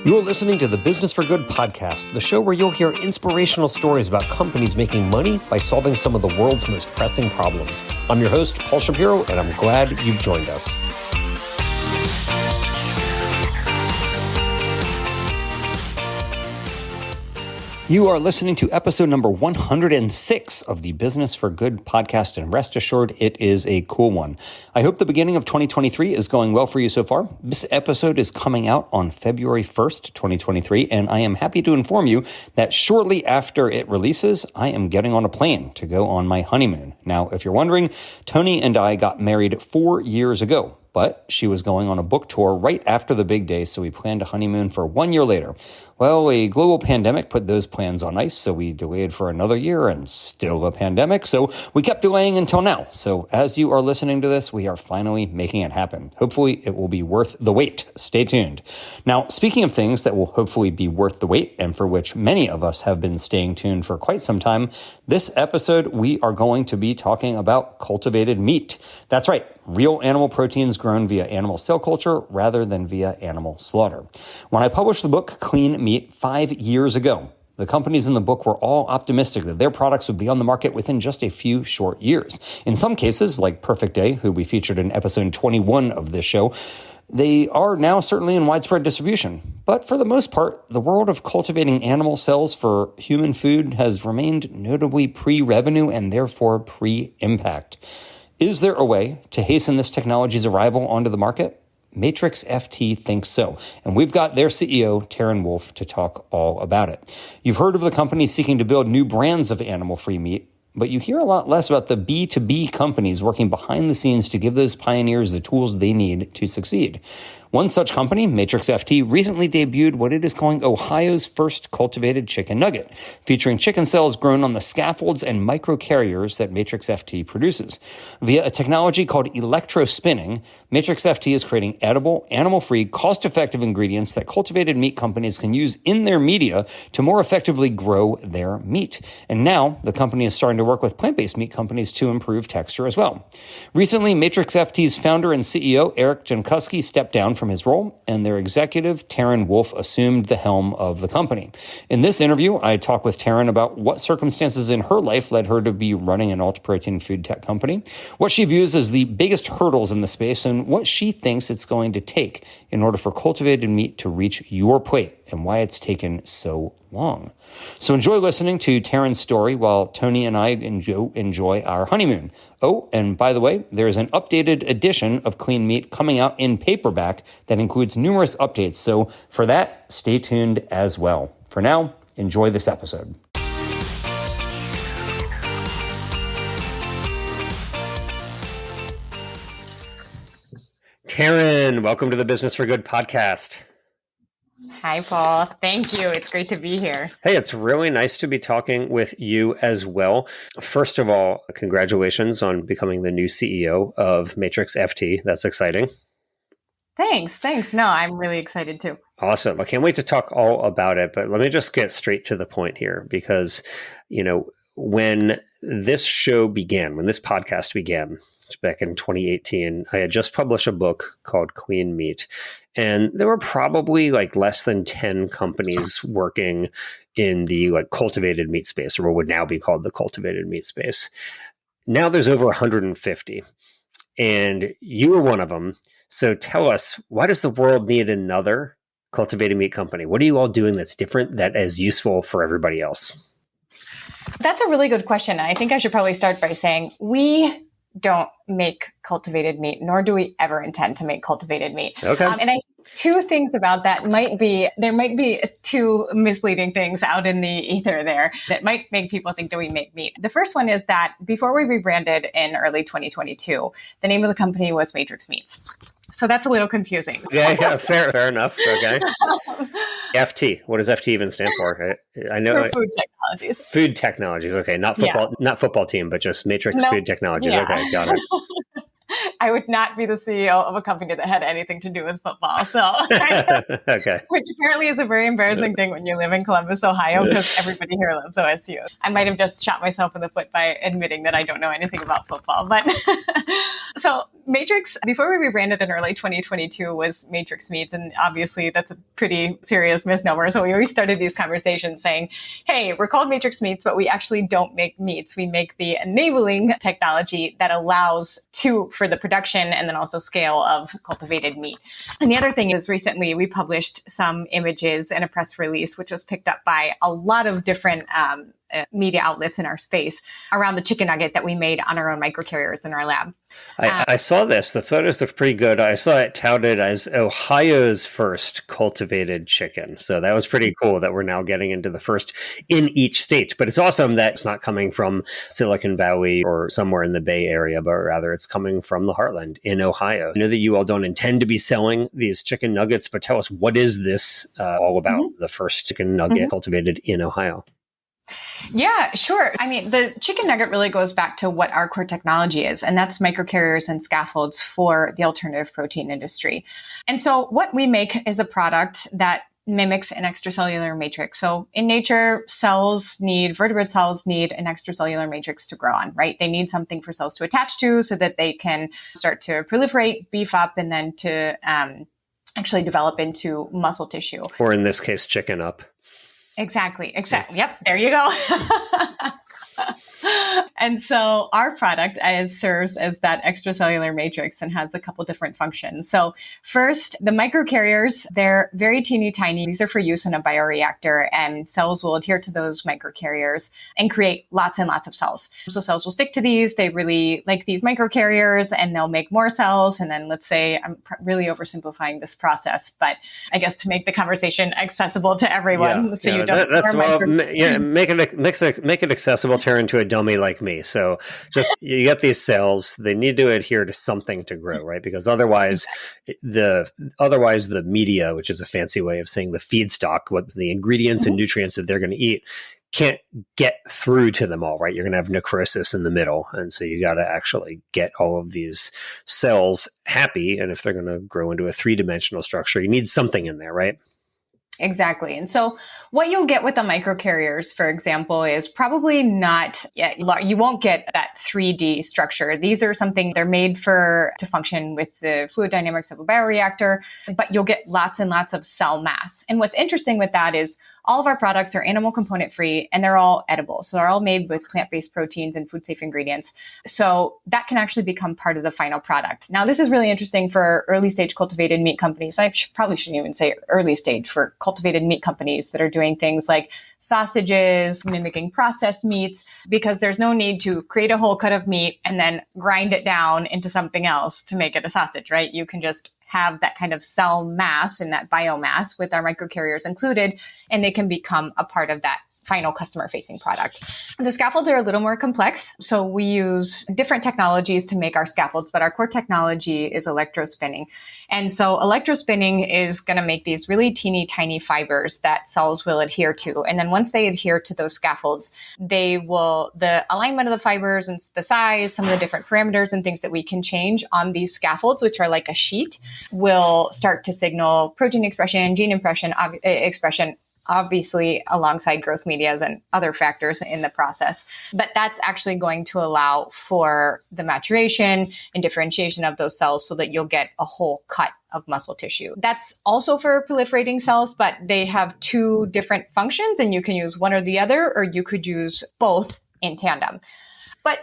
You're listening to the Business for Good podcast, the show where you'll hear inspirational stories about companies making money by solving some of the world's most pressing problems. I'm your host, Paul Shapiro, and I'm glad you've joined us. You are listening to episode number 106 of the Business for Good podcast, and rest assured it is a cool one. I hope the beginning of 2023 is going well for you so far. This episode is coming out on February 1st, 2023, and I am happy to inform you that shortly after it releases, I am getting on a plane to go on my honeymoon. Now, if you're wondering, Tony and I got married 4 years ago. But she was going on a book tour right after the big day, so we planned a honeymoon for 1 year later. Well, a global pandemic put those plans on ice, so we delayed for another year, and still a pandemic, so we kept delaying until now. So as you are listening to this, we are finally making it happen. Hopefully, it will be worth the wait. Stay tuned. Now, speaking of things that will hopefully be worth the wait, and for which many of us have been staying tuned for quite some time, this episode, we are going to be talking about cultivated meat. That's right, real animal proteins grown via animal cell culture rather than via animal slaughter. When I published the book Clean Meat 5 years ago, the companies in the book were all optimistic that their products would be on the market within just a few short years. In some cases, like Perfect Day, who we featured in episode 21 of this show, they are now certainly in widespread distribution. But for the most part, the world of cultivating animal cells for human food has remained notably pre-revenue and therefore pre-impact. Is there a way to hasten this technology's arrival onto the market? Matrix FT thinks so, and we've got their CEO, Teryn Wolfe, to talk all about it. You've heard of the company seeking to build new brands of animal-free meat, but you hear a lot less about the B2B companies working behind the scenes to give those pioneers the tools they need to succeed. One such company, Matrix FT, recently debuted what it is calling Ohio's first cultivated chicken nugget, featuring chicken cells grown on the scaffolds and microcarriers that Matrix FT produces. Via a technology called electro-spinning, Matrix FT is creating edible, animal-free, cost-effective ingredients that cultivated meat companies can use in their media to more effectively grow their meat. And now, the company is starting to work with plant-based meat companies to improve texture as well. Recently, Matrix FT's founder and CEO, Eric Jenkusky, stepped down from his role, and their executive, Teryn Wolfe, assumed the helm of the company. In this interview, I talk with Teryn about what circumstances in her life led her to be running an ultra-protein food tech company, what she views as the biggest hurdles in the space, and what she thinks it's going to take in order for cultivated meat to reach your plate, and why it's taken so long. So enjoy listening to Teryn's story while Tony and I enjoy our honeymoon. Oh, and by the way, there is an updated edition of Clean Meat coming out in paperback that includes numerous updates. So for that, stay tuned as well. For now, enjoy this episode. Teryn, welcome to the Business for Good podcast. Hi, Paul. Thank you. It's great to be here. Hey, it's really nice to be talking with you as well. First of all, congratulations on becoming the new CEO of Matrix FT. That's exciting. Thanks. No, I'm really excited too. Awesome. I can't wait to talk all about it, but let me just get straight to the point here because, when this show began, when this podcast began, back in 2018, I had just published a book called Clean Meat. And there were probably less than 10 companies working in the cultivated meat space, or what would now be called the cultivated meat space. Now there's over 150. And you were one of them. So tell us, why does the world need another cultivated meat company? What are you all doing that's different, that is useful for everybody else? That's a really good question. I think I should probably start by saying we don't make cultivated meat, nor do we ever intend to make cultivated meat. Okay. And two things about that there might be two misleading things out in the ether there that might make people think that we make meat. The first one is that before we rebranded in early 2022, the name of the company was Matrix Meats. So that's a little confusing. Yeah, fair enough. Okay. FT. What does FT even stand for? I know. For food technologies. Food technologies. Okay, not football team, but just Matrix Food Technologies. Yeah. Okay, got it. I would not be the CEO of a company that had anything to do with football. So, Okay. which apparently is a very embarrassing thing when you live in Columbus, Ohio, because everybody here loves OSU. I might have just shot myself in the foot by admitting that I don't know anything about football. But so Matrix, before we rebranded in early 2022, was Matrix Meats. And obviously that's a pretty serious misnomer. So we always started these conversations saying, hey, we're called Matrix Meats, but we actually don't make meats. We make the enabling technology that allows for the production and then also scale of cultivated meat. And the other thing is recently we published some images in a press release, which was picked up by a lot of different media outlets in our space around the chicken nugget that we made on our own microcarriers in our lab. I saw this. The photos look pretty good. I saw it touted as Ohio's first cultivated chicken. So that was pretty cool that we're now getting into the first in each state. But it's awesome that it's not coming from Silicon Valley or somewhere in the Bay Area, but rather it's coming from the heartland in Ohio. I know that you all don't intend to be selling these chicken nuggets, but tell us, what is this all about? The first chicken nugget cultivated in Ohio. Yeah, sure. I mean, the chicken nugget really goes back to what our core technology is, and that's microcarriers and scaffolds for the alternative protein industry. And so what we make is a product that mimics an extracellular matrix. So in nature, vertebrate cells need an extracellular matrix to grow on, right? They need something for cells to attach to so that they can start to proliferate, beef up, and then to actually develop into muscle tissue. Or in this case, chicken up. Exactly. Yep. There you go. And so our product serves as that extracellular matrix and has a couple different functions. So first, the microcarriers, they're very teeny tiny. These are for use in a bioreactor, and cells will adhere to those microcarriers and create lots and lots of cells. So cells will stick to these. They really like these microcarriers and they'll make more cells. And then let's say, I'm really oversimplifying this process, but I guess to make the conversation accessible to everyone. Let's say you don't make it accessible, Teryn, to a dummy like me. So just you get these cells, they need to adhere to something to grow, right? Because otherwise the media, which is a fancy way of saying the feedstock, what the ingredients and nutrients that they're going to eat, can't get through to them all, right? You're going to have necrosis in the middle. And so you got to actually get all of these cells happy. And if they're going to grow into a 3-dimensional structure, you need something in there, right? Exactly. And so what you'll get with the microcarriers, for example, is probably you won't get that 3D structure. These are they're made to function with the fluid dynamics of a bioreactor, but you'll get lots and lots of cell mass. And what's interesting with that is all of our products are animal component free and they're all edible. So they're all made with plant-based proteins and food safe ingredients. So that can actually become part of the final product. Now, this is really interesting for early stage cultivated meat companies. I probably shouldn't even say early stage, for cultivated meat companies that are doing things like sausages, mimicking processed meats, because there's no need to create a whole cut of meat and then grind it down into something else to make it a sausage, right? You can just have that kind of cell mass and that biomass with our microcarriers included, and they can become a part of that final customer-facing product. The scaffolds are a little more complex. So we use different technologies to make our scaffolds, but our core technology is electro-spinning. And so electro-spinning is going to make these really teeny tiny fibers that cells will adhere to. And then once they adhere to those scaffolds, the alignment of the fibers and the size, some of the different parameters and things that we can change on these scaffolds, which are like a sheet, will start to signal protein expression, gene expression, obviously alongside growth medias and other factors in the process. But that's actually going to allow for the maturation and differentiation of those cells so that you'll get a whole cut of muscle tissue. That's also for proliferating cells, but they have 2 different functions and you can use one or the other, or you could use both in tandem. But,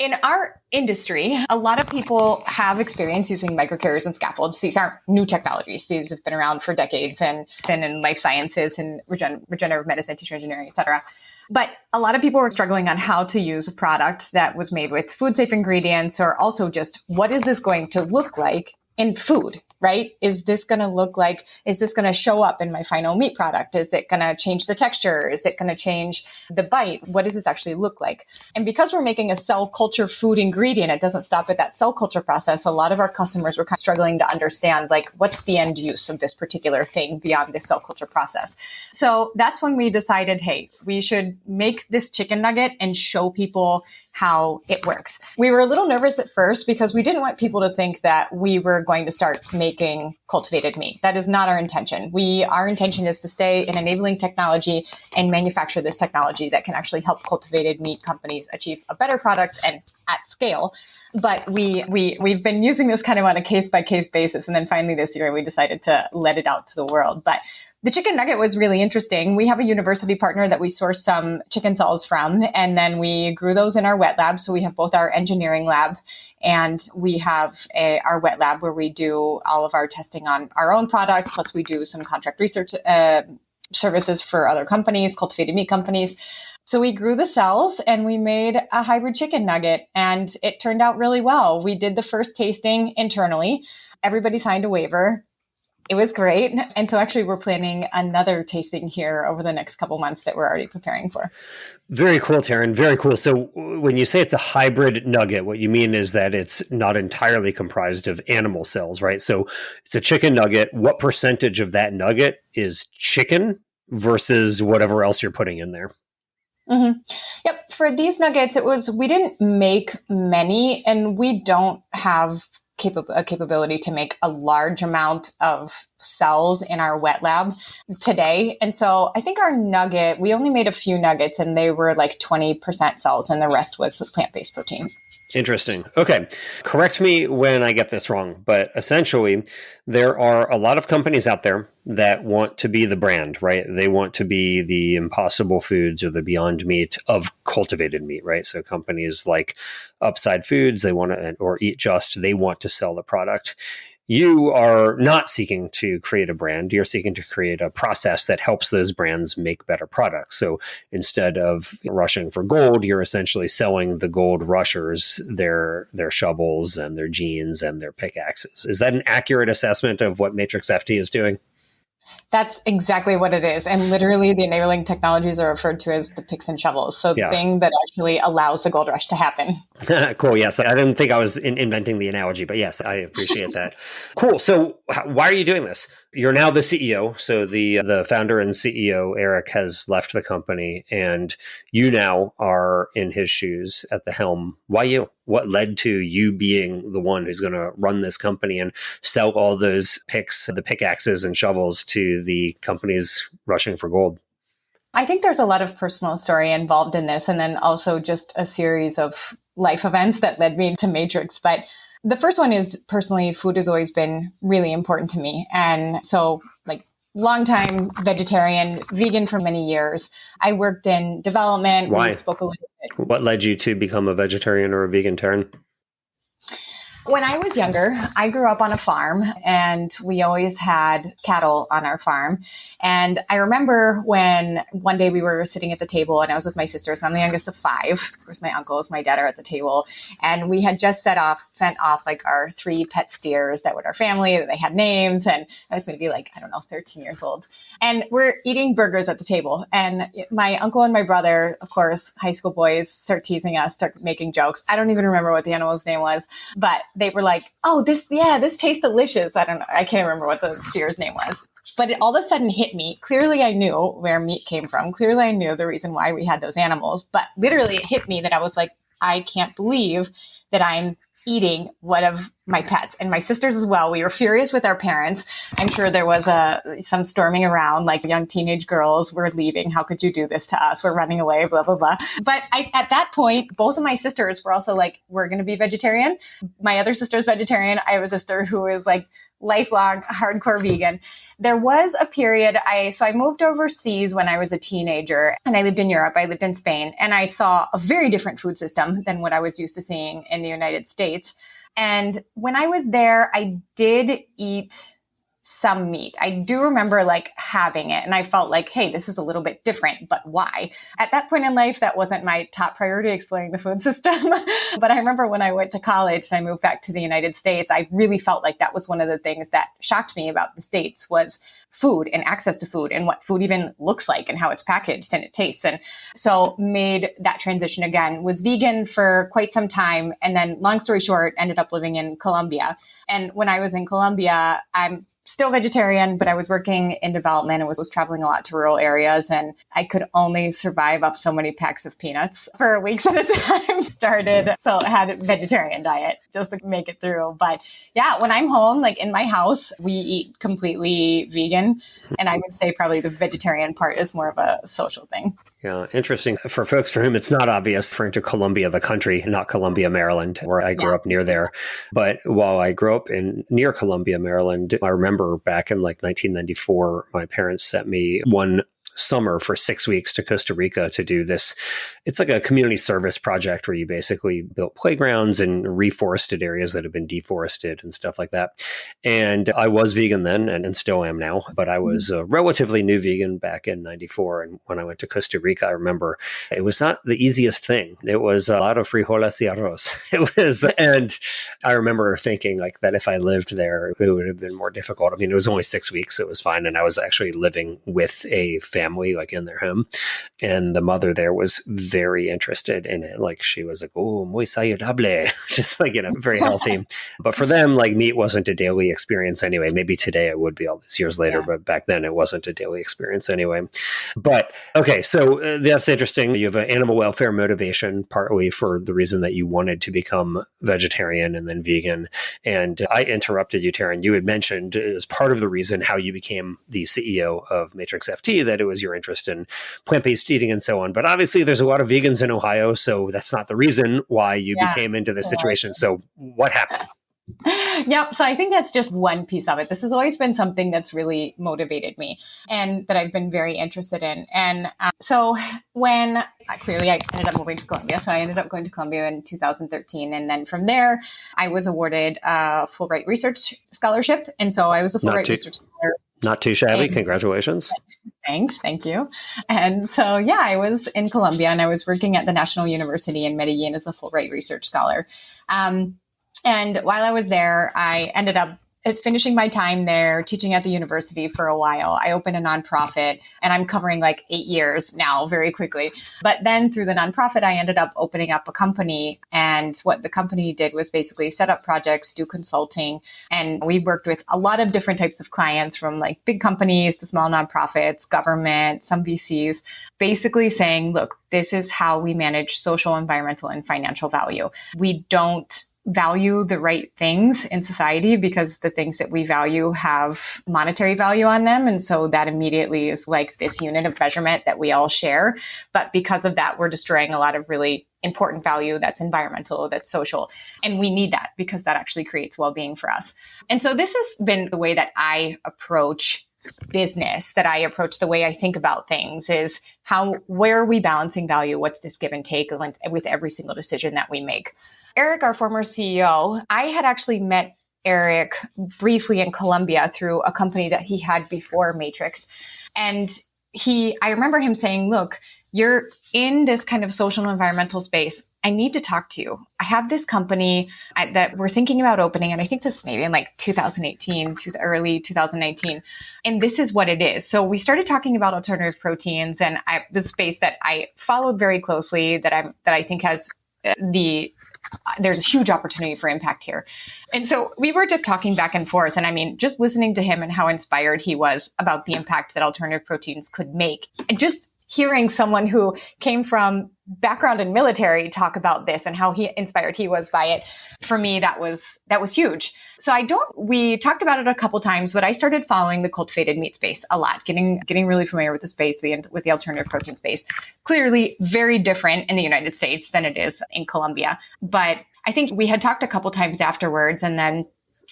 in our industry, a lot of people have experience using microcarriers and scaffolds. These aren't new technologies. These have been around for decades and been in life sciences and regenerative medicine, tissue engineering, et cetera. But a lot of people were struggling on how to use a product that was made with food safe ingredients, or also just what is this going to look like in food, right? Is this going to show up in my final meat product? Is it going to change the texture? Is it going to change the bite? What does this actually look like? And because we're making a cell culture food ingredient, it doesn't stop at that cell culture process. A lot of our customers were kind of struggling to understand, like, what's the end use of this particular thing beyond the cell culture process? So that's when we decided, hey, we should make this chicken nugget and show people how it works. We were a little nervous at first because we didn't want people to think that we were going to start making cultivated meat. That is not our intention. Our intention is to stay in enabling technology and manufacture this technology that can actually help cultivated meat companies achieve a better product and at scale. But we've been using this kind of on a case by case basis. And then finally this year, we decided to let it out to the world. But the chicken nugget was really interesting. We have a university partner that we source some chicken cells from, and then we grew those in our wet lab. So we have both our engineering lab and we have our wet lab where we do all of our testing on our own products. Plus we do some contract research services for other companies, cultivated meat companies. So we grew the cells and we made a hybrid chicken nugget, and it turned out really well. We did the first tasting internally. Everybody signed a waiver. It was great. And so actually we're planning another tasting here over the next couple months that we're already preparing for. Very cool, Teryn. Very cool. So when you say it's a hybrid nugget, what you mean is that it's not entirely comprised of animal cells, right? So it's a chicken nugget. What percentage of that nugget is chicken versus whatever else you're putting in there? Mm-hmm. Yep. For these nuggets, we didn't make many, and we don't have a capability to make a large amount of cells in our wet lab today. And so I think our nugget, we only made a few nuggets and they were like 20% cells and the rest was plant-based protein. Interesting. Okay. Correct me when I get this wrong, but essentially there are a lot of companies out there that want to be the brand, right? They want to be the Impossible Foods or the Beyond Meat of cultivated meat, right? So companies like Upside Foods, they want to, or Eat Just, they want to sell the product. You are not seeking to create a brand. You're seeking to create a process that helps those brands make better products. So instead of rushing for gold, you're essentially selling the gold rushers their shovels and their jeans and their pickaxes. Is that an accurate assessment of what Matrix FT is doing? That's exactly what it is. And literally the enabling technologies are referred to as the picks and shovels. So the thing that actually allows the gold rush to happen. Cool. Yes. I didn't think I was inventing the analogy, but yes, I appreciate that. Cool. So why are you doing this? You're now the CEO. So the founder and CEO, Eric, has left the company and you now are in his shoes at the helm. Why you? What led to you being the one who's going to run this company and sell all those the pickaxes and shovels to the companies rushing for gold? I think there's a lot of personal story involved in this, and then also just a series of life events that led me to Matrix. But the first one is personally, food has always been really important to me. And so longtime vegetarian, vegan for many years. I worked in development. Why? We spoke a little bit. What led you to become a vegetarian or a vegan, Teryn? When I was younger, I grew up on a farm and we always had cattle on our farm. And I remember when one day we were sitting at the table and I was with my sisters. I'm the youngest of 5. Of course, my uncles, my dad are at the table. And we had just sent off like our 3 pet steers that were our family. They had names. And I was maybe 13 years old. And we're eating burgers at the table. And my uncle and my brother, of course, high school boys, start teasing us, start making jokes. I don't even remember what the animal's name was, but they were like, oh, this tastes delicious. I don't know. I can't remember what the steer's name was. But it all of a sudden hit me. Clearly, I knew where meat came from. Clearly, I knew the reason why we had those animals. But literally, it hit me that I was like, I can't believe that I'm eating one of my pets and my sisters as well. We were furious with our parents. I'm sure there was some storming around, like young teenage girls were leaving. How could you do this to us? We're running away, blah, blah, blah. But at that point, both of my sisters were also like, we're going to be vegetarian. My other sister's vegetarian. I have a sister who is lifelong hardcore vegan. There was a period, I moved overseas when I was a teenager and I lived in Europe. I lived in Spain and I saw a very different food system than what I was used to seeing in the United States. And when I was there, I did eat some meat. I do remember having it and I felt like, hey, this is a little bit different, but why? At that point in life, that wasn't my top priority, exploring the food system. But I remember when I went to college and I moved back to the United States, I really felt like that was one of the things that shocked me about the States was food and access to food and what food even looks like and how it's packaged and it tastes. And so made that transition again, was vegan for quite some time. And then long story short, ended up living in Colombia. And when I was in Colombia, I'm still vegetarian, but I was working in development and was traveling a lot to rural areas. And I could only survive off so many packs of peanuts for weeks at a time. So I had a vegetarian diet just to make it through. But yeah, when I'm home, like in my house, we eat completely vegan. And I would say probably the vegetarian part is more of a social thing. Yeah, interesting. For folks for whom it's not obvious, referring to Columbia, the country, not Columbia, Maryland, where I grew up near there. But while I grew up near Columbia, Maryland, I remember back in like 1994, my parents sent me one summer for 6 weeks to Costa Rica to do this. It's like a community service project where you basically built playgrounds and reforested areas that have been deforested and stuff like that. And I was vegan then and still am now, but I was a relatively new vegan back in 94. And when I went to Costa Rica, I remember it was not the easiest thing. It was a lot of frijoles y arroz. And I remember thinking like that if I lived there, it would have been more difficult. I mean, it was only 6 weeks, so it was fine. And I was actually living with a family like in their home, and the mother there was very interested in it. Like she was like, "Oh, muy saludable," just like very healthy. But for them, like meat wasn't a daily experience anyway. Maybe today it would be all these years later, but back then it wasn't a daily experience anyway. But okay, so that's interesting. You have an animal welfare motivation, partly for the reason that you wanted to become vegetarian and then vegan. And I interrupted you, Teryn. You had mentioned as part of the reason how you became the CEO of Matrix FT that it was your interest in plant-based eating and so on. But obviously there's a lot of vegans in Ohio, so that's not the reason why you became into this situation. So what happened? Yep. So I think that's just one piece of it. This has always been something that's really motivated me and that I've been very interested in. And so when clearly I ended up moving to Columbia. So I ended up going to Columbia in 2013. And then from there, I was awarded a Fulbright Research Scholarship. And so I was a Fulbright Research Scholar. Not too shabby. Congratulations. Thanks. Thank you. And so, yeah, I was in Columbia and I was working at the National University in Medellin as a Fulbright Research Scholar. And while I was there, I ended up finishing my time there, teaching at the university for a while. I opened a nonprofit and I'm covering like 8 years now very quickly. But then through the nonprofit, I ended up opening up a company. And what the company did was basically set up projects, do consulting. And we worked with a lot of different types of clients from like big companies to small nonprofits, government, some VCs, basically saying, look, this is how we manage social, environmental, and financial value. We don't value the right things in society because the things that we value have monetary value on them. And so that immediately is like this unit of measurement that we all share. But because of that, we're destroying a lot of really important value that's environmental, that's social. And we need that because that actually creates well-being for us. And so this has been the way that I approach business, that I approach the way I think about things is where are we balancing value? What's this give and take with every single decision that we make? Eric, our former CEO, I had actually met Eric briefly in Colombia through a company that he had before Matrix. And I remember him saying, look, you're in this kind of social and environmental space. I need to talk to you. I have this company that we're thinking about opening. And I think this maybe in like 2018 to the early 2019. And this is what it is. So we started talking about alternative proteins and the space that I followed very closely that I think has there's a huge opportunity for impact here. And so we were just talking back and forth. And I mean, just listening to him and how inspired he was about the impact that alternative proteins could make. And just hearing someone who came from background in military talk about this and how inspired he was by it, for me, that was huge. So we talked about it a couple times, but I started following the cultivated meat space a lot, getting really familiar with the space, with the alternative protein space. Clearly very different in the United States than it is in Colombia. But I think we had talked a couple times afterwards, and then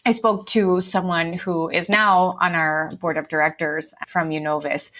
I spoke to someone who is now on our board of directors from Unovis.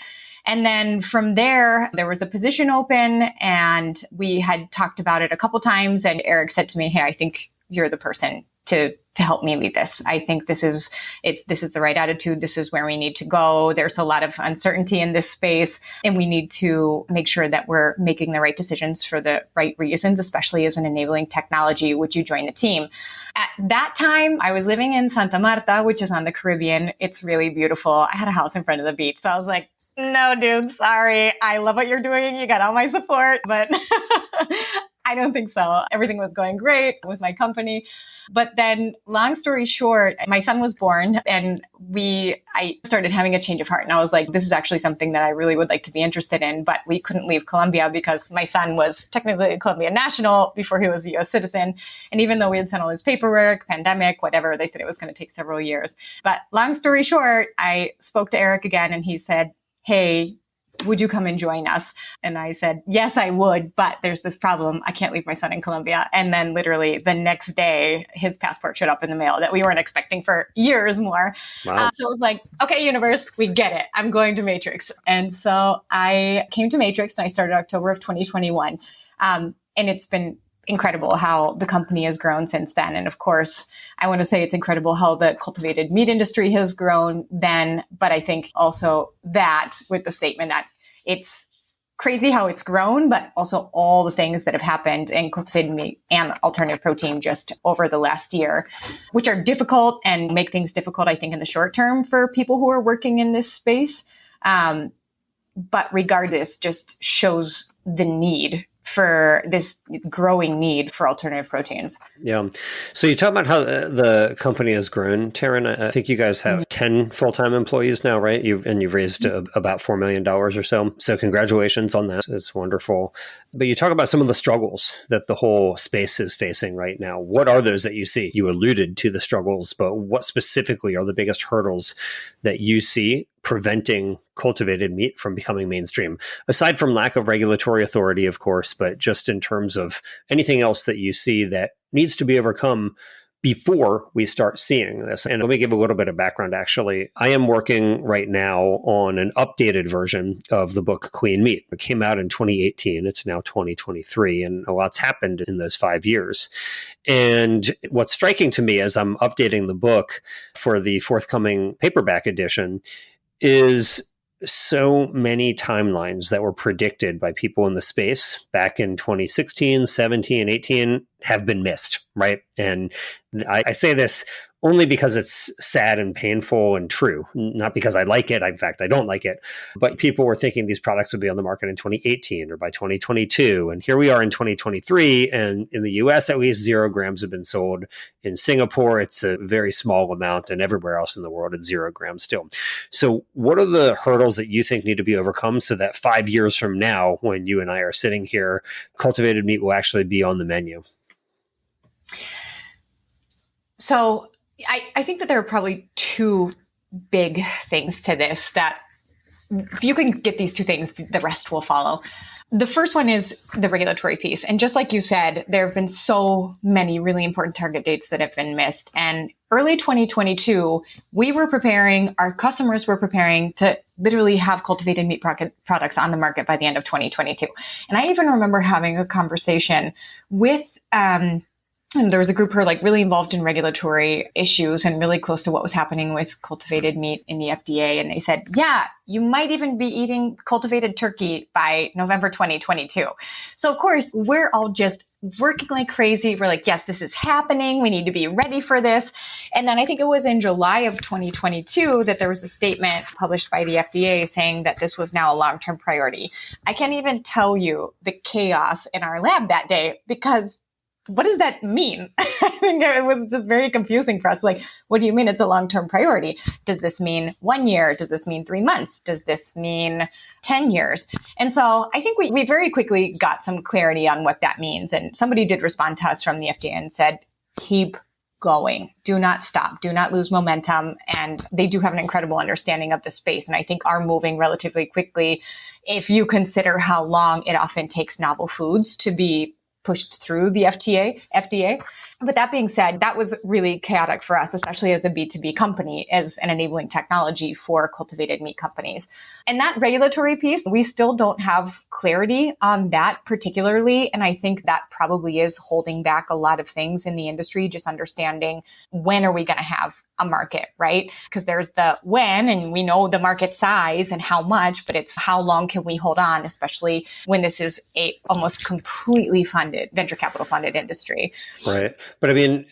And then from there was a position open and we had talked about it a couple times. And Eric said to me, hey, I think you're the person to help me lead this. I think this is the right attitude. This is where we need to go. There's a lot of uncertainty in this space and we need to make sure that we're making the right decisions for the right reasons, especially as an enabling technology. Would you join the team? At that time, I was living in Santa Marta, which is on the Caribbean. It's really beautiful. I had a house in front of the beach. So I was like, no, dude, sorry. I love what you're doing. You got all my support, but I don't think so. Everything was going great with my company. But then long story short, my son was born and I started having a change of heart. And I was like, this is actually something that I really would like to be interested in. But we couldn't leave Colombia because my son was technically a Colombian national before he was a US citizen. And even though we had sent all his paperwork, pandemic, whatever, they said it was going to take several years. But long story short, I spoke to Eric again and he said, hey, would you come and join us? And I said, yes, I would, but there's this problem. I can't leave my son in Colombia. And then literally the next day, his passport showed up in the mail that we weren't expecting for years more. Wow. So it was like, okay, universe, we get it. I'm going to Matrix. And so I came to Matrix and I started October of 2021. And it's been incredible how the company has grown since then. And of course, I want to say it's incredible how the cultivated meat industry has grown then. But I think also that with the statement that it's crazy how it's grown, but also all the things that have happened in cultivated meat and alternative protein just over the last year, which are difficult and make things difficult, I think, in the short term for people who are working in this space. But regardless, just shows the need for this growing need for alternative proteins. Yeah. So you talk about how the company has grown, Teryn. I think you guys have 10 full-time employees now, right? You've raised about $4 million or so. So congratulations on that. It's wonderful. But you talk about some of the struggles that the whole space is facing right now. What are those that you see? You alluded to the struggles, but what specifically are the biggest hurdles that you see preventing cultivated meat from becoming mainstream? Aside from lack of regulatory authority, of course, but just in terms of anything else that you see that needs to be overcome before we start seeing this. And let me give a little bit of background, actually. I am working right now on an updated version of the book Queen Meat. It came out in 2018. It's now 2023, and a lot's happened in those 5 years. And what's striking to me as I'm updating the book for the forthcoming paperback edition is so many timelines that were predicted by people in the space back in 2016, 17, 18 have been missed, right? And I say this only because it's sad and painful and true, not because I like it. In fact, I don't like it. But people were thinking these products would be on the market in 2018 or by 2022. And here we are in 2023. And in the US, at least 0 grams have been sold. In Singapore, it's a very small amount. And everywhere else in the world, it's 0 grams still. So what are the hurdles that you think need to be overcome so that 5 years from now, when you and I are sitting here, cultivated meat will actually be on the menu? So I think that there are probably 2 big things to this that if you can get these 2 things, the rest will follow. The first one is the regulatory piece. And just like you said, there have been so many really important target dates that have been missed. And early 2022, our customers were preparing to literally have cultivated meat products on the market by the end of 2022. And I even remember having a conversation with, and there was a group who were like really involved in regulatory issues and really close to what was happening with cultivated meat in the FDA. And they said, yeah, you might even be eating cultivated turkey by November 2022. So of course, we're all just working like crazy. We're like, yes, this is happening. We need to be ready for this. And then I think it was in July of 2022 that there was a statement published by the FDA saying that this was now a long-term priority. I can't even tell you the chaos in our lab that day because what does that mean? I think it was just very confusing for us. Like, what do you mean it's a long-term priority? Does this mean 1 year? Does this mean 3 months? Does this mean 10 years? And so I think we very quickly got some clarity on what that means. And somebody did respond to us from the FDA and said, keep going. Do not stop. Do not lose momentum. And they do have an incredible understanding of the space. And I think are moving relatively quickly if you consider how long it often takes novel foods to be pushed through the FDA. But that being said, that was really chaotic for us, especially as a B2B company, as an enabling technology for cultivated meat companies. And that regulatory piece, we still don't have clarity on that particularly. And I think that probably is holding back a lot of things in the industry, just understanding when are we going to have a market, right? Because there's the when, and we know the market size and how much, but it's how long can we hold on, especially when this is a almost completely funded, venture capital funded industry. Right. But I mean,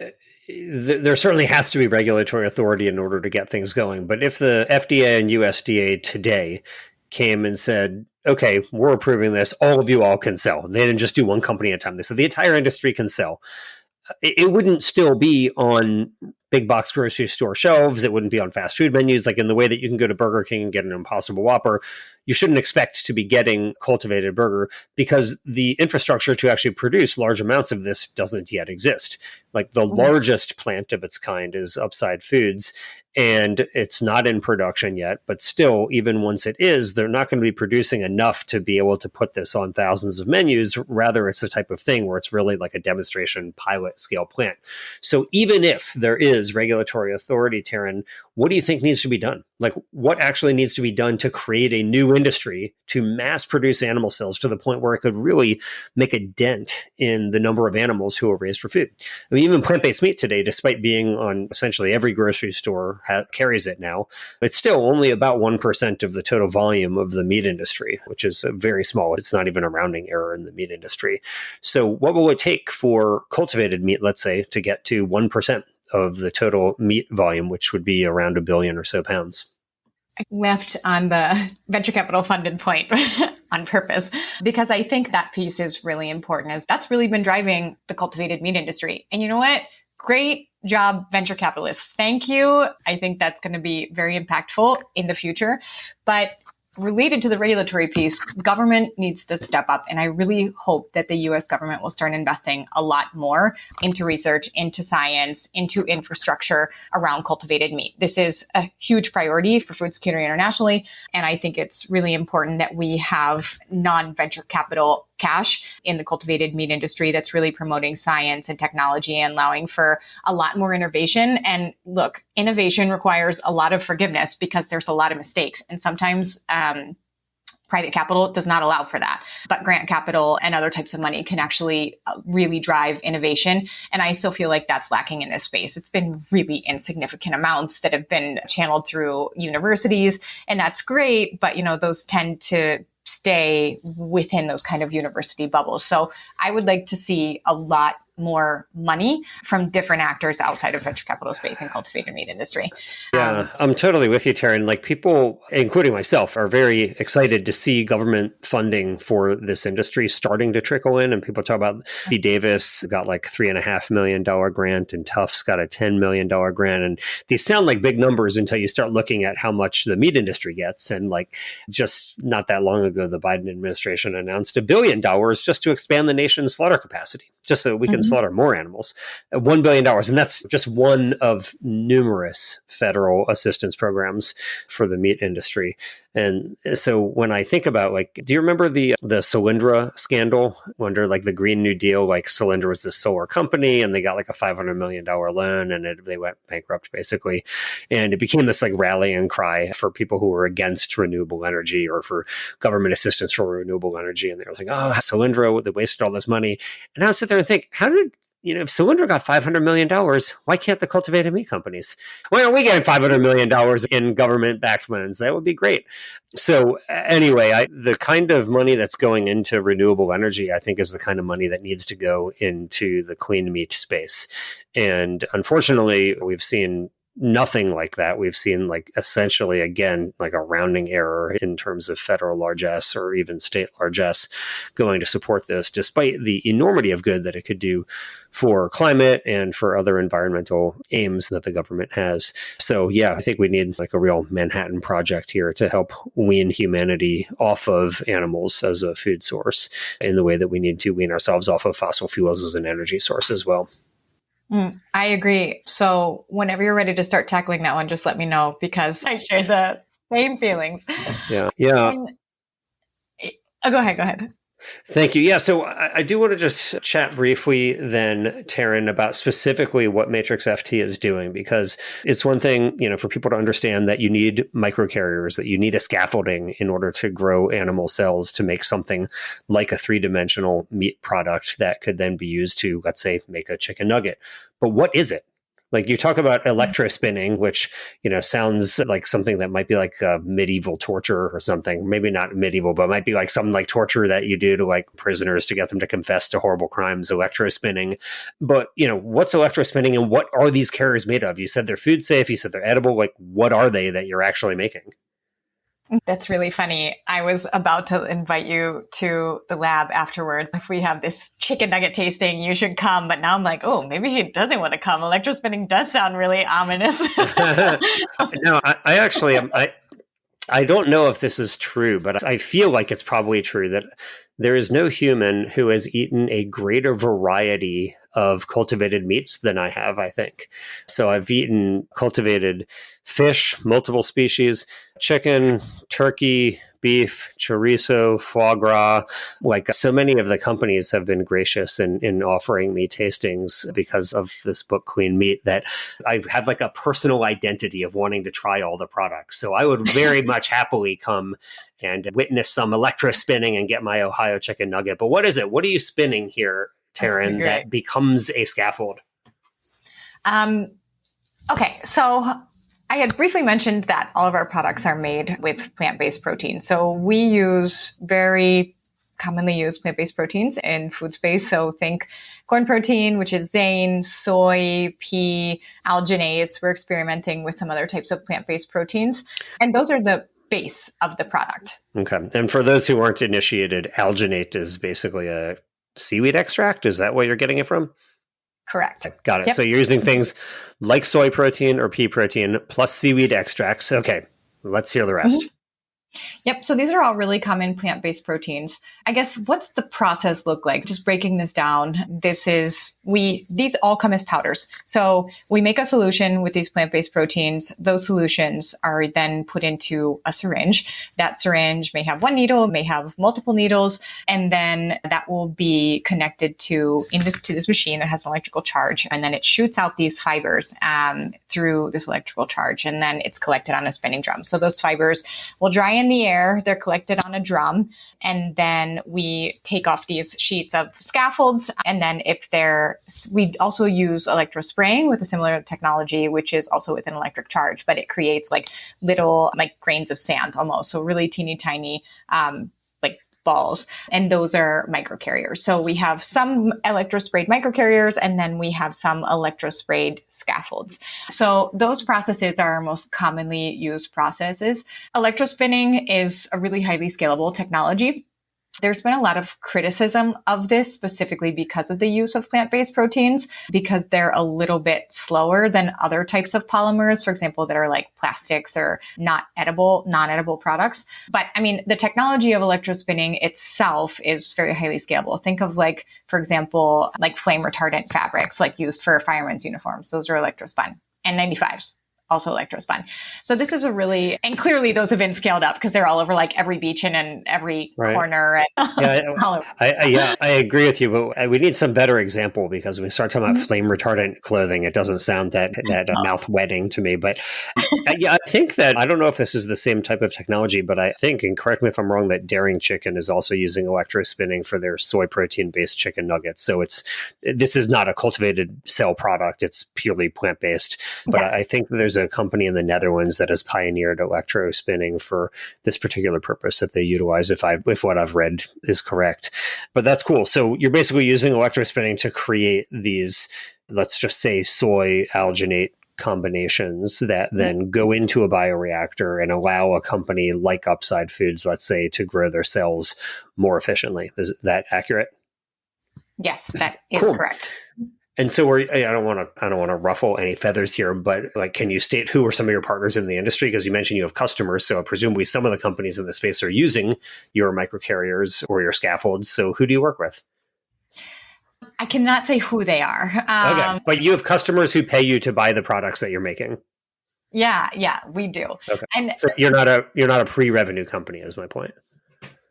there certainly has to be regulatory authority in order to get things going. But if the FDA and USDA today came and said, okay, we're approving this. All of you all can sell. They didn't just do one company at a time. They said the entire industry can sell. It wouldn't still be on big box grocery store shelves. It wouldn't be on fast food menus, like in the way that you can go to Burger King and get an Impossible Whopper. You shouldn't expect to be getting cultivated burger because the infrastructure to actually produce large amounts of this doesn't yet exist. Like the largest plant of its kind is Upside Foods, and it's not in production yet, but still, even once it is, they're not going to be producing enough to be able to put this on thousands of menus. Rather, it's the type of thing where it's really like a demonstration pilot scale plant. So even if there is regulatory authority, Teryn, what do you think needs to be done? Like what actually needs to be done to create a new industry to mass produce animal cells to the point where it could really make a dent in the number of animals who are raised for food? I mean, even plant-based meat today, despite being on essentially every grocery store carries it now, it's still only about 1% of the total volume of the meat industry, which is very small. It's not even a rounding error in the meat industry. So what will it take for cultivated meat, let's say, to get to 1% of the total meat volume, which would be around 1 billion or so pounds? I left on the venture capital funded point on purpose, because I think that piece is really important, as that's really been driving the cultivated meat industry. And you know what? Great job, venture capitalists. Thank you. I think that's going to be very impactful in the future. But related to the regulatory piece, government needs to step up. And I really hope that the US government will start investing a lot more into research, into science, into infrastructure around cultivated meat. This is a huge priority for food security internationally. And I think it's really important that we have non-venture capital cash in the cultivated meat industry that's really promoting science and technology and allowing for a lot more innovation. And look, innovation requires a lot of forgiveness because there's a lot of mistakes. And sometimes private capital does not allow for that. But grant capital and other types of money can actually really drive innovation. And I still feel like that's lacking in this space. It's been really insignificant amounts that have been channeled through universities. And that's great. But, those tend to stay within those kind of university bubbles. So I would like to see a lot more money from different actors outside of venture capital space and cultivated meat industry. Yeah, I'm totally with you, Teryn. Like people, including myself, are very excited to see government funding for this industry starting to trickle in. And people talk about D. Davis got like $3.5 million grant and Tufts got a $10 million grant. And these sound like big numbers until you start looking at how much the meat industry gets. And like just not that long ago, the Biden administration announced $1 billion just to expand the nation's slaughter capacity, just so we can slaughter more animals. $1 billion. And that's just one of numerous federal assistance programs for the meat industry. And so when I think about do you remember the Solyndra scandal under the Green New Deal? Like Solyndra was this solar company and they got like a $500 million loan and they went bankrupt basically. And it became this rallying cry for people who were against renewable energy or for government assistance for renewable energy. And they were like, oh, Solyndra, they wasted all this money. And I would sit there and think, how did if Solyndra got $500 million, why can't the cultivated meat companies? Why aren't we getting $500 million in government-backed loans? That would be great. So anyway, the kind of money that's going into renewable energy, I think, is the kind of money that needs to go into the clean meat space. And unfortunately, we've seen nothing like that. We've seen essentially, again, a rounding error in terms of federal largesse or even state largesse going to support this, despite the enormity of good that it could do for climate and for other environmental aims that the government has. So yeah, I think we need a real Manhattan Project here to help wean humanity off of animals as a food source in the way that we need to wean ourselves off of fossil fuels as an energy source as well. I agree. So whenever you're ready to start tackling that one, just let me know because I share the same feelings. Yeah. Go ahead. Thank you. Yeah. So I do want to just chat briefly then, Teryn, about specifically what Matrix FT is doing, because it's one thing, for people to understand that you need microcarriers, that you need a scaffolding in order to grow animal cells to make something like a three-dimensional meat product that could then be used to, let's say, make a chicken nugget. But what is it? You talk about electro-spinning, which, sounds like something that might be like medieval torture or something. Maybe not medieval, but might be like some torture that you do to prisoners to get them to confess to horrible crimes, electro-spinning. But, what's electro-spinning and what are these carriers made of? You said they're food safe. You said they're edible. What are they that you're actually making? That's really funny. I was about to invite you to the lab afterwards. If we have this chicken nugget tasting, you should come. But now I'm like, oh, maybe he doesn't want to come. Electrospinning does sound really ominous. No, I actually am. I don't know if this is true, but I feel like it's probably true that there is no human who has eaten a greater variety of cultivated meats than I have, I think. So I've eaten cultivated fish, multiple species, chicken, turkey, beef, chorizo, foie gras. Like so many of the companies have been gracious in offering me tastings because of this book, Queen Meat, that I have like a personal identity of wanting to try all the products. So I would very much happily come and witness some electro-spinning and get my Ohio chicken nugget. But what is it? What are you spinning here, Teryn, that becomes a scaffold? Okay, so I had briefly mentioned that all of our products are made with plant-based protein. So we use very commonly used plant-based proteins in food space. So think corn protein, which is zein, soy, pea, alginates. We're experimenting with some other types of plant-based proteins. And those are the base of the product. Okay. And for those who aren't initiated, alginate is basically a seaweed extract. Is that what you're getting it from? Correct. Got it. Yep. So you're using things like soy protein or pea protein plus seaweed extracts. Okay. Let's hear the rest. Mm-hmm. Yep. So these are all really common plant-based proteins. I guess what's the process look like? Just breaking this down. These all come as powders. So we make a solution with these plant-based proteins. Those solutions are then put into a syringe. That syringe may have one needle, may have multiple needles, and then that will be connected to this machine that has an electrical charge. And then it shoots out these fibers through this electrical charge. And then it's collected on a spinning drum. So those fibers will dry in the air. They're collected on a drum. And then we take off these sheets of scaffolds. And then we also use electro-spraying with a similar technology, which is also with an electric charge, but it creates like little like grains of sand almost. So really teeny tiny, like balls. And those are microcarriers. So we have some electro-sprayed microcarriers, and then we have some electro-sprayed scaffolds. So those processes are our most commonly used processes. Electrospinning is a really highly scalable technology. There's been a lot of criticism of this specifically because of the use of plant-based proteins, because they're a little bit slower than other types of polymers, for example, that are like plastics or non-edible products. But I mean, the technology of electrospinning itself is very highly scalable. Think of like, for example, like flame retardant fabrics like used for firemen's uniforms. Those are electrospun. N95s. Also electrospun. So this is and clearly those have been scaled up because they're all over like every beach and in every corner. And I agree with you, but we need some better example because when we start talking about flame retardant clothing, it doesn't sound that mouth wetting to me. But I think that, I don't know if this is the same type of technology, but I think, and correct me if I'm wrong, that Daring Chicken is also using electrospinning for their soy protein based chicken nuggets. So this is not a cultivated cell product. It's purely plant based. But I think there's a company in the Netherlands that has pioneered electrospinning for this particular purpose that they utilize, if what I've read is correct. But that's cool. So you're basically using electrospinning to create these, let's just say, soy alginate combinations that then go into a bioreactor and allow a company like Upside Foods, let's say, to grow their cells more efficiently. Is that accurate? Yes, that is correct. And so I don't want to ruffle any feathers here, but like, can you state who are some of your partners in the industry? Because you mentioned you have customers, so presumably some of the companies in the space are using your microcarriers or your scaffolds. So who do you work with? I cannot say who they are. Okay, but you have customers who pay you to buy the products that you're making. Yeah, we do. Okay, and so you're not a pre-revenue company, is my point.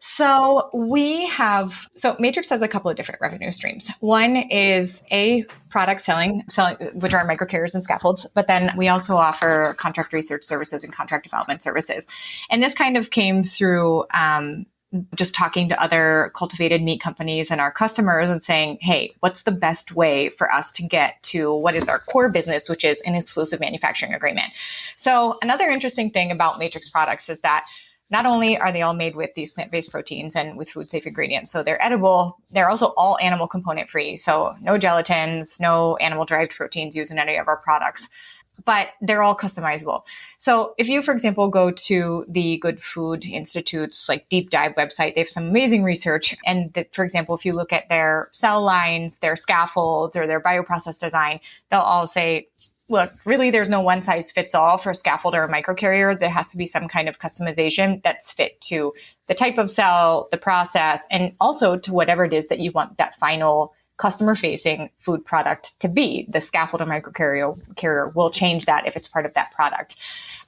So Matrix has a couple of different revenue streams. One is a product selling, which are microcarriers and scaffolds, but then we also offer contract research services and contract development services. And this kind of came through just talking to other cultivated meat companies and our customers and saying, hey, what's the best way for us to get to what is our core business, which is an exclusive manufacturing agreement. So another interesting thing about Matrix products is that not only are they all made with these plant-based proteins and with food safe ingredients, so they're edible, they're also all animal component free. So no gelatins, no animal derived proteins used in any of our products. but they're all customizable. So if you, for example, go to the Good Food Institute's like deep dive website, they have some amazing research. And that, for example, if you look at their cell lines, their scaffolds, or their bioprocess design, they'll all say, look, really, there's no one size fits all for a scaffold or a microcarrier. There has to be some kind of customization that's fit to the type of cell, the process, and also to whatever it is that you want that final customer-facing food product to be. The scaffold or microcarrier will change that if it's part of that product.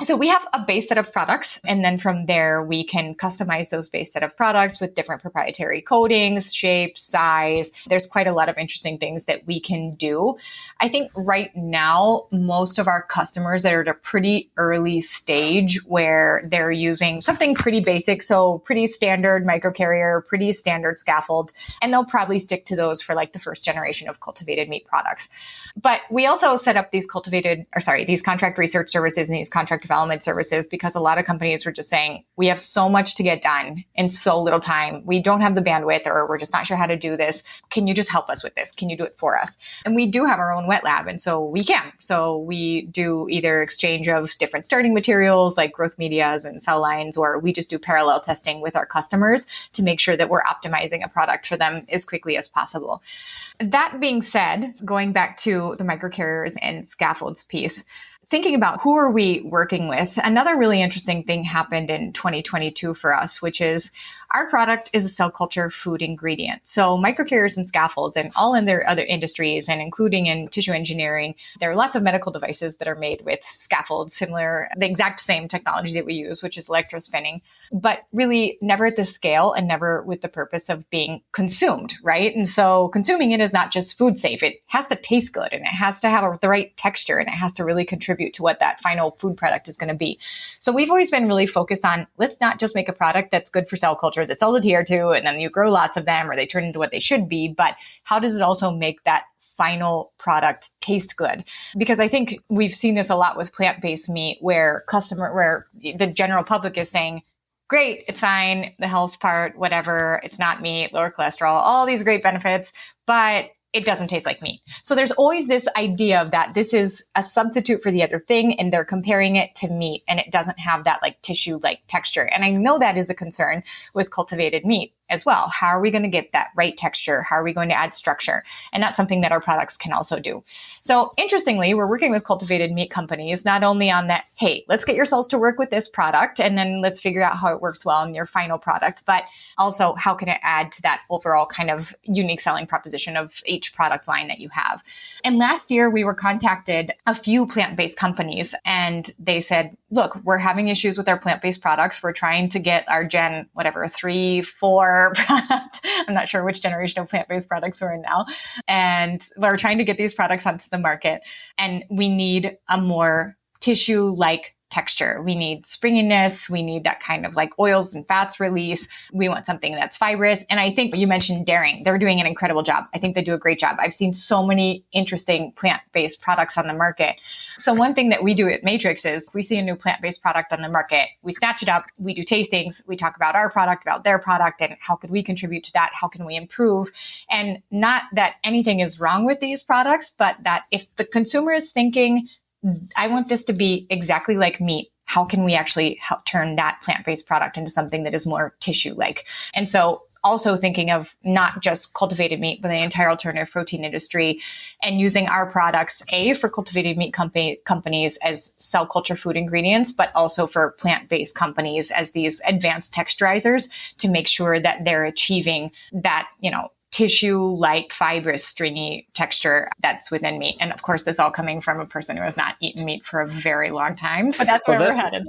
So we have a base set of products, and then from there, we can customize those base set of products with different proprietary coatings, shapes, size. There's quite a lot of interesting things that we can do. I think right now, most of our customers are at a pretty early stage where they're using something pretty basic, so pretty standard microcarrier, pretty standard scaffold, and they'll probably stick to those for like the first generation of cultivated meat products. But we also set up these these contract research services and these contract development services because a lot of companies were just saying, we have so much to get done in so little time. We don't have the bandwidth, or we're just not sure how to do this. Can you just help us with this? Can you do it for us? And we do have our own wet lab, and so we can. So we do either exchange of different starting materials like growth medias and cell lines, or we just do parallel testing with our customers to make sure that we're optimizing a product for them as quickly as possible. That being said, going back to the microcarriers and scaffolds piece, thinking about who are we working with, another really interesting thing happened in 2022 for us, which is our product is a cell culture food ingredient. So microcarriers and scaffolds, and all in their other industries, and including in tissue engineering, there are lots of medical devices that are made with scaffolds, similar, the exact same technology that we use, which is electro-spinning, but really never at this scale and never with the purpose of being consumed, right? And so consuming it is not just food safe. It has to taste good, and it has to have the right texture, and it has to really contribute to what that final food product is going to be. So we've always been really focused on, let's not just make a product that's good for cell culture that cells adhere to, and then you grow lots of them or they turn into what they should be, but how does it also make that final product taste good? Because I think we've seen this a lot with plant-based meat where the general public is saying, great, it's fine, the health part, whatever, it's not meat, lower cholesterol, all these great benefits, but it doesn't taste like meat. So there's always this idea of that this is a substitute for the other thing, and they're comparing it to meat, and it doesn't have that like tissue-like texture. And I know that is a concern with cultivated meat as well. How are we going to get that right texture? How are we going to add structure? And that's something that our products can also do. So interestingly, we're working with cultivated meat companies, not only on that, hey, let's get your cells to work with this product, and then let's figure out how it works well in your final product, but also how can it add to that overall kind of unique selling proposition of each product line that you have. And last year, we were contacted a few plant-based companies, and they said, look, we're having issues with our plant-based products. We're trying to get our Gen, 3, 4 product. I'm not sure which generation of plant-based products we're in now. And we're trying to get these products onto the market. And we need a more tissue-like texture. We need springiness. We need that kind of like oils and fats release. We want something that's fibrous. And I think you mentioned Daring. They're doing an incredible job. I think they do a great job. I've seen so many interesting plant-based products on the market. So one thing that we do at Matrix is we see a new plant-based product on the market. We snatch it up. We do tastings. We talk about our product, about their product, and how could we contribute to that? How can we improve? And not that anything is wrong with these products, but that if the consumer is thinking, I want this to be exactly like meat, how can we actually help turn that plant-based product into something that is more tissue-like? And so also thinking of not just cultivated meat, but the entire alternative protein industry, and using our products, for cultivated meat companies as cell culture food ingredients, but also for plant-based companies as these advanced texturizers to make sure that they're achieving that, tissue-like, fibrous, stringy texture that's within meat. And of course, this all coming from a person who has not eaten meat for a very long time, but that's where we're headed.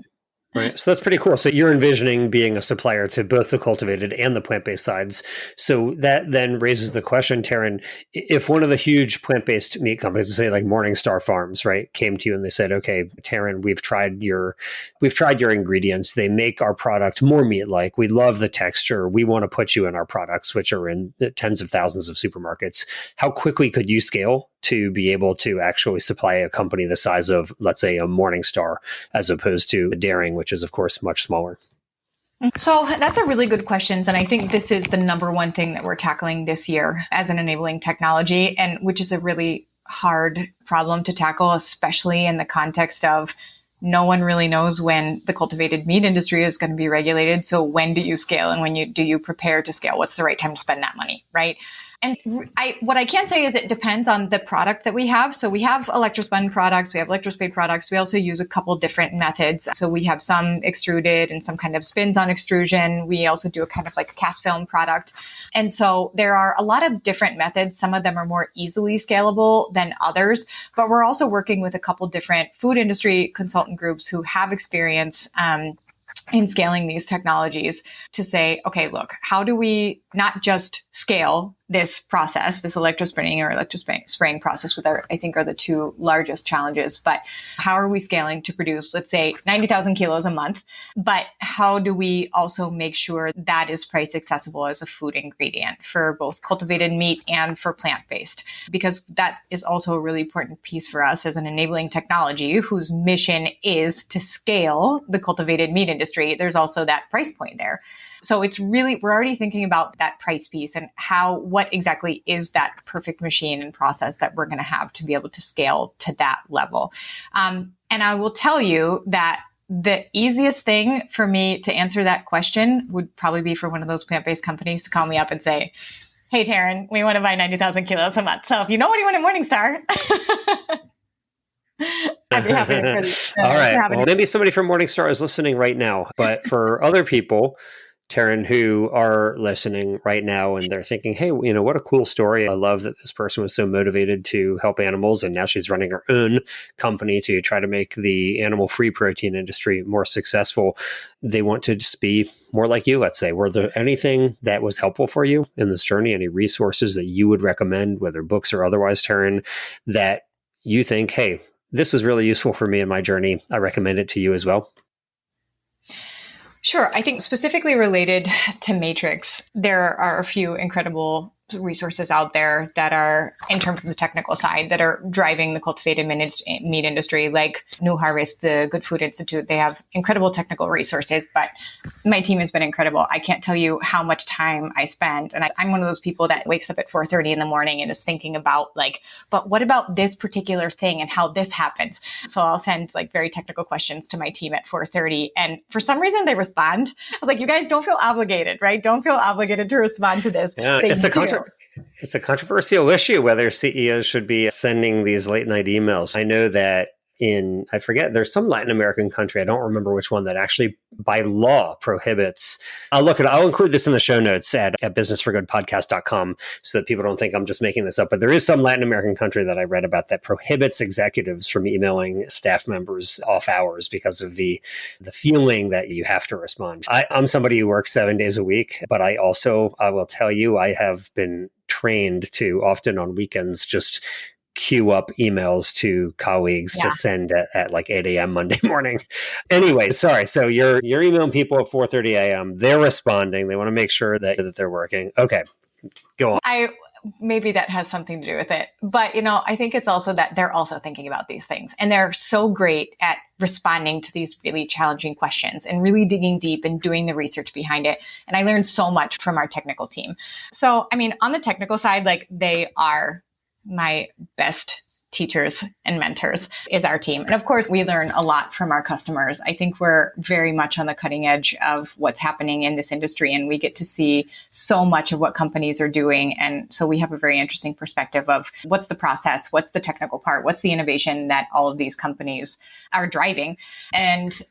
Right. So that's pretty cool. So you're envisioning being a supplier to both the cultivated and the plant-based sides. So that then raises the question, Teryn, if one of the huge plant-based meat companies, say like Morningstar Farms, right, came to you and they said, okay, Teryn, we've tried your ingredients. They make our product more meat-like. We love the texture. We want to put you in our products, which are in the tens of thousands of supermarkets. How quickly could you scale to be able to actually supply a company the size of, let's say, a Morningstar, as opposed to a Daring, which is, of course, much smaller? So that's a really good question. And I think this is the number one thing that we're tackling this year as an enabling technology, and which is a really hard problem to tackle, especially in the context of no one really knows when the cultivated meat industry is going to be regulated. So when do you scale, and do you prepare to scale? What's the right time to spend that money, right? And what I can say is it depends on the product that we have. So we have electrospun products, we have electrospade products. We also use a couple different methods. So we have some extruded and some kind of spins on extrusion. We also do a kind of like cast film product. And so there are a lot of different methods. Some of them are more easily scalable than others, but we're also working with a couple different food industry consultant groups who have experience in scaling these technologies to say, okay, look, how do we not just scale this process, this electrospinning or electrospraying process, I think are the two largest challenges, but how are we scaling to produce, let's say, 90,000 kilos a month? But how do we also make sure that is price accessible as a food ingredient for both cultivated meat and for plant-based? Because that is also a really important piece for us as an enabling technology whose mission is to scale the cultivated meat industry. There's also that price point there. So it's really, we're already thinking about that price piece and what exactly is that perfect machine and process that we're going to have to be able to scale to that level. And I will tell you that the easiest thing for me to answer that question would probably be for one of those plant-based companies to call me up and say, hey, Teryn, we want to buy 90,000 kilos a month. So if you know anyone at Morningstar, I'd be happy to. All right. Well, maybe somebody from Morningstar is listening right now, but for other people, Teryn, who are listening right now and they're thinking, hey, what a cool story. I love that this person was so motivated to help animals. And now she's running her own company to try to make the animal-free protein industry more successful. They want to just be more like you, let's say. Were there anything that was helpful for you in this journey? Any resources that you would recommend, whether books or otherwise, Teryn, that you think, hey, this was really useful for me in my journey. I recommend it to you as well. Sure. I think specifically related to Matrix, there are a few incredible resources out there that are, in terms of the technical side, that are driving the cultivated meat industry, like New Harvest, the Good Food Institute. They have incredible technical resources, but my team has been incredible. I can't tell you how much time I spend. And I'm one of those people that wakes up at 4:30 in the morning and is thinking about but what about this particular thing and how this happened? So I'll send very technical questions to my team at 4:30. And for some reason they respond. I was like, you guys don't feel obligated, right? Don't feel obligated to respond to this. Yeah, it's a controversial issue whether CEOs should be sending these late night emails. I know that I forget, there's some Latin American country, I don't remember which one, that actually by law prohibits, I'll include this in the show notes at businessforgoodpodcast.com so that people don't think I'm just making this up. But there is some Latin American country that I read about that prohibits executives from emailing staff members off hours because of the feeling that you have to respond. I'm somebody who works 7 days a week, but I will tell you, I have been trained to often on weekends just queue up emails to colleagues to send at 8 a.m. Monday morning. Anyway, sorry. So you're emailing people at 4:30 a.m. They're responding. They want to make sure that they're working. Okay, go on. Maybe that has something to do with it. But, I think it's also that they're also thinking about these things. And they're so great at responding to these really challenging questions and really digging deep and doing the research behind it. And I learned so much from our technical team. So, on the technical side, they are my best teachers and mentors is our team. And of course, we learn a lot from our customers. I think we're very much on the cutting edge of what's happening in this industry, and we get to see so much of what companies are doing. And so we have a very interesting perspective of what's the process, what's the technical part, what's the innovation that all of these companies are driving. And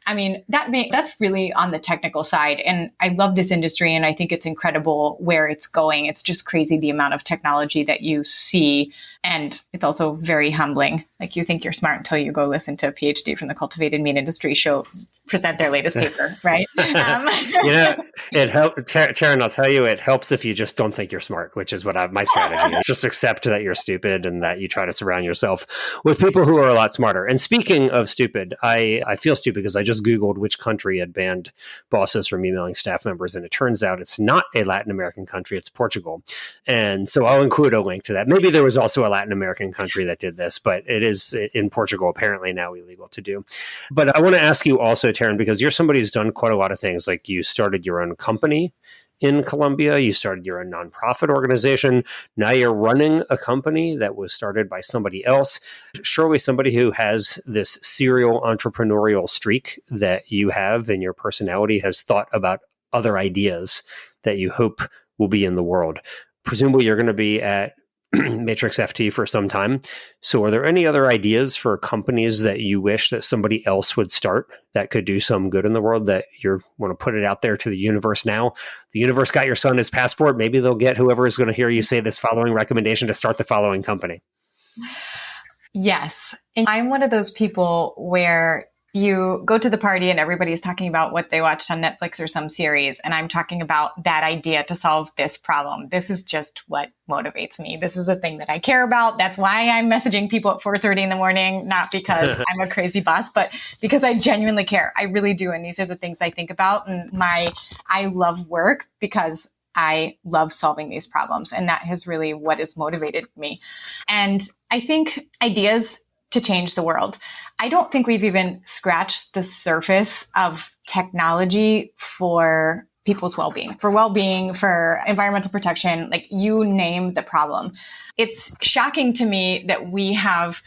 that's really on the technical side. And I love this industry, and I think it's incredible where it's going. It's just crazy the amount of technology that you see. And it's also very humbling. You think you're smart until you go listen to a PhD from the cultivated meat industry present their latest paper, right? It helps. Teryn, I'll tell you, it helps if you just don't think you're smart, which is what my strategy is. Just accept that you're stupid and that you try to surround yourself with people who are a lot smarter. And speaking of stupid, I feel stupid because I just Googled which country had banned bosses from emailing staff members. And it turns out it's not a Latin American country, it's Portugal. And so I'll include a link to that. Maybe there was also a Latin American country that did this, but it is in Portugal apparently now illegal to do. But I want to ask you also, Teryn, because you're somebody who's done quite a lot of things. You started your own company in Colombia. You started your own nonprofit organization. Now you're running a company that was started by somebody else. Surely somebody who has this serial entrepreneurial streak that you have in your personality has thought about other ideas that you hope will be in the world. Presumably you're going to be at Matrix FT for some time. So are there any other ideas for companies that you wish that somebody else would start that could do some good in the world that you want to put it out there to the universe now? The universe got your son his passport. Maybe they'll get whoever is going to hear you say this following recommendation to start the following company. Yes. And I'm one of those people where you go to the party and everybody's talking about what they watched on Netflix or some series. And I'm talking about that idea to solve this problem. This is just what motivates me. This is the thing that I care about. That's why I'm messaging people at 4:30 in the morning, not because I'm a crazy boss, but because I genuinely care. I really do. And these are the things I think about. And I love work because I love solving these problems. And that is really what has motivated me. And I think ideas to change the world. I don't think we've even scratched the surface of technology for people's well-being, for environmental protection, like you name the problem. It's shocking to me that we have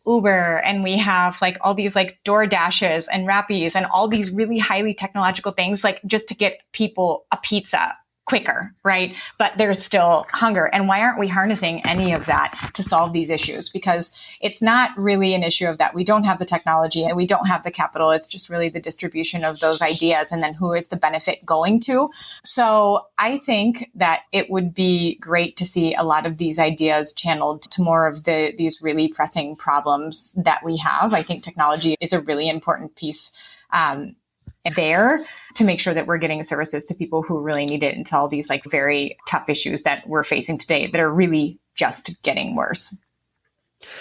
Uber and we have like all these like DoorDashes and Rappies and all these really highly technological things, like just to get people a pizza quicker, right? But there's still hunger. And why aren't we harnessing any of that to solve these issues? Because it's not really an issue of that we don't have the technology and we don't have the capital. It's just really the distribution of those ideas and then who is the benefit going to. So I think that it would be great to see a lot of these ideas channeled to more of these really pressing problems that we have. I think technology is a really important piece there to make sure that we're getting services to people who really need it into all these like very tough issues that we're facing today that are really just getting worse.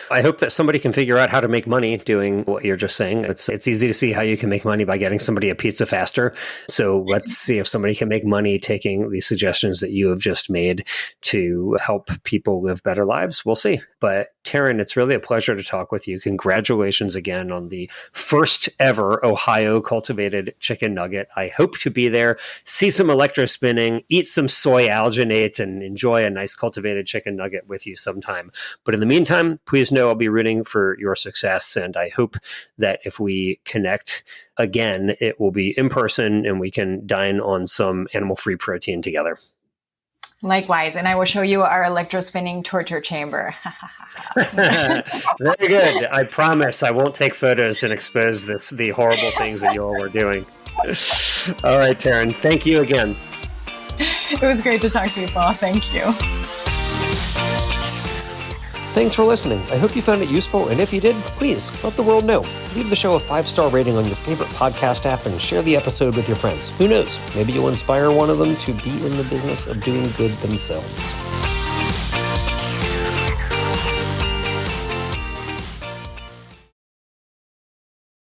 I hope that somebody can figure out how to make money doing what you're just saying. It's easy to see how you can make money by getting somebody a pizza faster. So let's see if somebody can make money taking these suggestions that you have just made to help people live better lives. We'll see. But Teryn, it's really a pleasure to talk with you. Congratulations again on the first ever Ohio cultivated chicken nugget. I hope to be there, see some electro-spinning, eat some soy alginate, and enjoy a nice cultivated chicken nugget with you sometime. But in the meantime, please know I'll be rooting for your success. And I hope that if we connect again, it will be in person and we can dine on some animal-free protein together. Likewise. And I will show you our electro-spinning torture chamber. Very good. I promise I won't take photos and expose the horrible things that you all were doing. All right, Teryn. Thank you again. It was great to talk to you, Paul. Thank you. Thanks for listening. I hope you found it useful, and if you did, please let the world know. Leave the show a 5-star rating on your favorite podcast app and share the episode with your friends. Who knows? Maybe you'll inspire one of them to be in the business of doing good themselves.